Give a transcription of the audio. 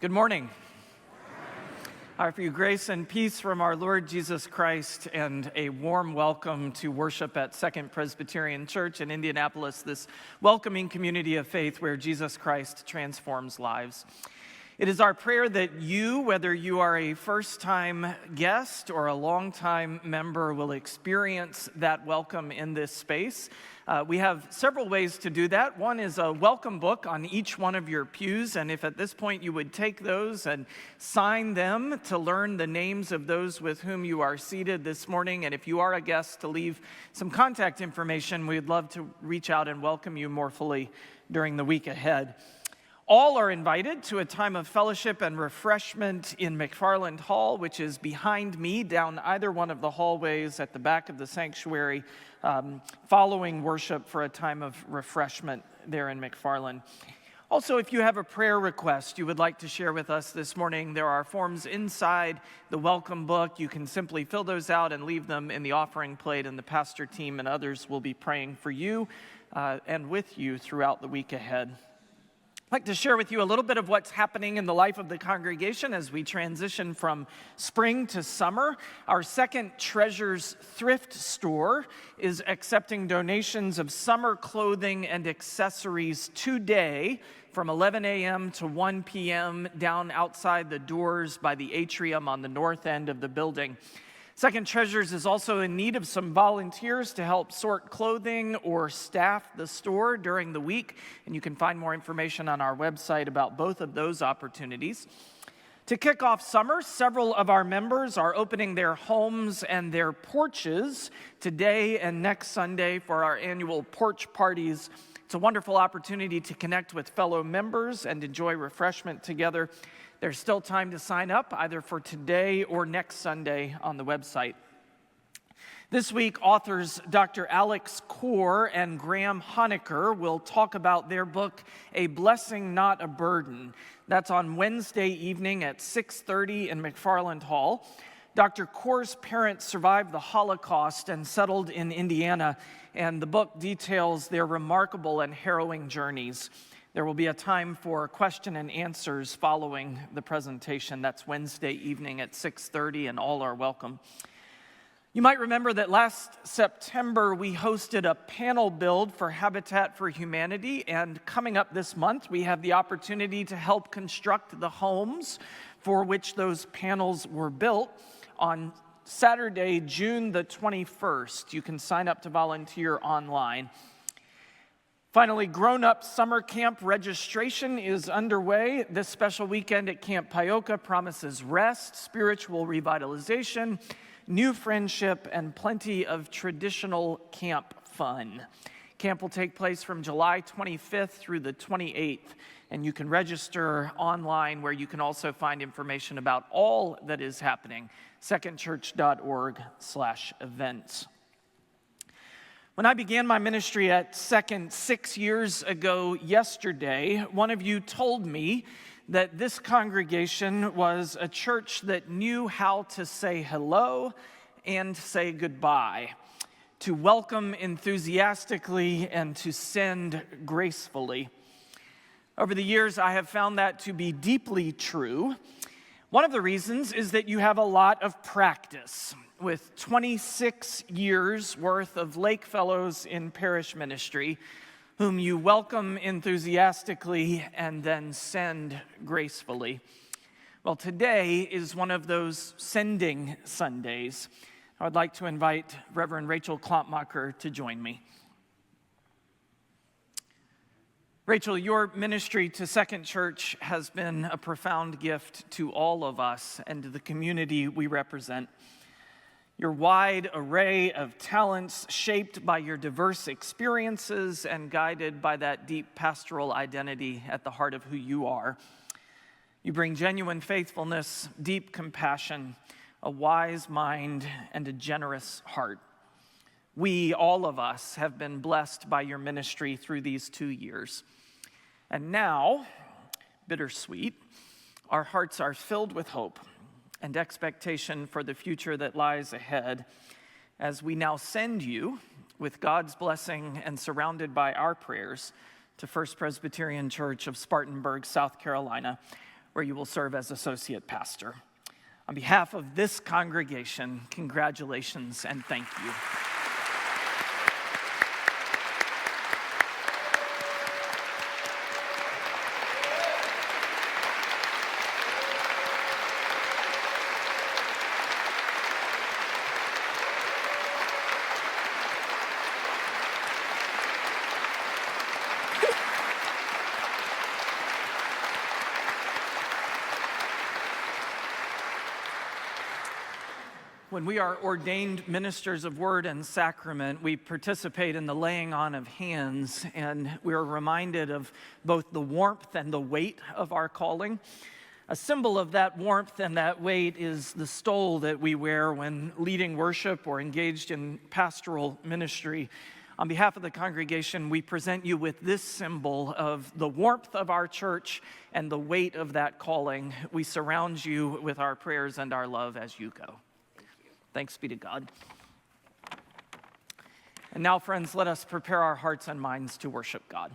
Good morning. I offer you grace and peace from our Lord Jesus Christ and a warm welcome to worship at Second Presbyterian Church in Indianapolis, this welcoming community of faith where Jesus Christ transforms lives. It is our prayer that you, whether you are a first-time guest or a long-time member, will experience that welcome in this space. We have several ways to do that. One is a welcome book on each one of your pews, and if at this point you would take those and sign them to learn the names of those with whom you are seated this morning, and if you are a guest, to leave some contact information, we'd love to reach out and welcome you more fully during the week ahead. All are invited to a time of fellowship and refreshment in McFarland Hall, which is behind me down either one of the hallways at the back of the sanctuary, following worship for a time of refreshment there in McFarland. Also, if you have a prayer request you would like to share with us this morning, there are forms inside the welcome book. You can simply fill those out and leave them in the offering plate, and the pastor team and others will be praying for you and with you throughout the week ahead. I'd like to share with you a little bit of what's happening in the life of the congregation as we transition from spring to summer. Our Second Treasures thrift store is accepting donations of summer clothing and accessories today from 11 a.m. to 1 p.m. down outside the doors by the atrium on the north end of the building. Second Treasures is also in need of some volunteers to help sort clothing or staff the store during the week, and you can find more information on our website about both of those opportunities. To kick off summer, several of our members are opening their homes and their porches today and next Sunday for our annual porch parties. It's a wonderful opportunity to connect with fellow members and enjoy refreshment together. There's still time to sign up, either for today or next Sunday on the website. This week, authors Dr. Alex Kaur and Graham Honecker will talk about their book, A Blessing, Not a Burden. That's on Wednesday evening at 6:30 in McFarland Hall. Dr. Kaur's parents survived the Holocaust and settled in Indiana, and the book details their remarkable and harrowing journeys. There will be a time for question and answers following the presentation. That's Wednesday evening at 6:30, and all are welcome. You might remember that last September we hosted a panel build for Habitat for Humanity, and coming up this month we have the opportunity to help construct the homes for which those panels were built on Saturday, June the 21st. You can sign up to volunteer online. Finally, grown-up summer camp registration is underway. This special weekend at Camp Pioka promises rest, spiritual revitalization, new friendship, and plenty of traditional camp fun. Camp will take place from July 25th through the 28th, and you can register online where you can also find information about all that is happening, secondchurch.org/events. When I began my ministry at Second 6 years ago yesterday, one of you told me that this congregation was a church that knew how to say hello and say goodbye, to welcome enthusiastically and to send gracefully. Over the years, I have found that to be deeply true. One of the reasons is that you have a lot of practice. With 26 years worth of Lake Fellows in parish ministry, whom you welcome enthusiastically and then send gracefully. Well, today is one of those sending Sundays. I would like to invite Reverend Rachel Klompmacher to join me. Rachel, your ministry to Second Church has been a profound gift to all of us and to the community we represent. Your wide array of talents, shaped by your diverse experiences and guided by that deep pastoral identity at the heart of who you are. You bring genuine faithfulness, deep compassion, a wise mind, and a generous heart. We, all of us, have been blessed by your ministry through these 2 years. And now, bittersweet, our hearts are filled with hope and expectation for the future that lies ahead as we now send you, with God's blessing and surrounded by our prayers, to First Presbyterian Church of Spartanburg, South Carolina, where you will serve as associate pastor. On behalf of this congregation, congratulations and thank you. When we are ordained ministers of word and sacrament, we participate in the laying on of hands, and we're reminded of both the warmth and the weight of our calling. A symbol of that warmth and that weight is the stole that we wear when leading worship or engaged in pastoral ministry. On behalf of the congregation, we present you with this symbol of the warmth of our church and the weight of that calling. We surround you with our prayers and our love as you go. Thanks be to God. And now, friends, let us prepare our hearts and minds to worship God.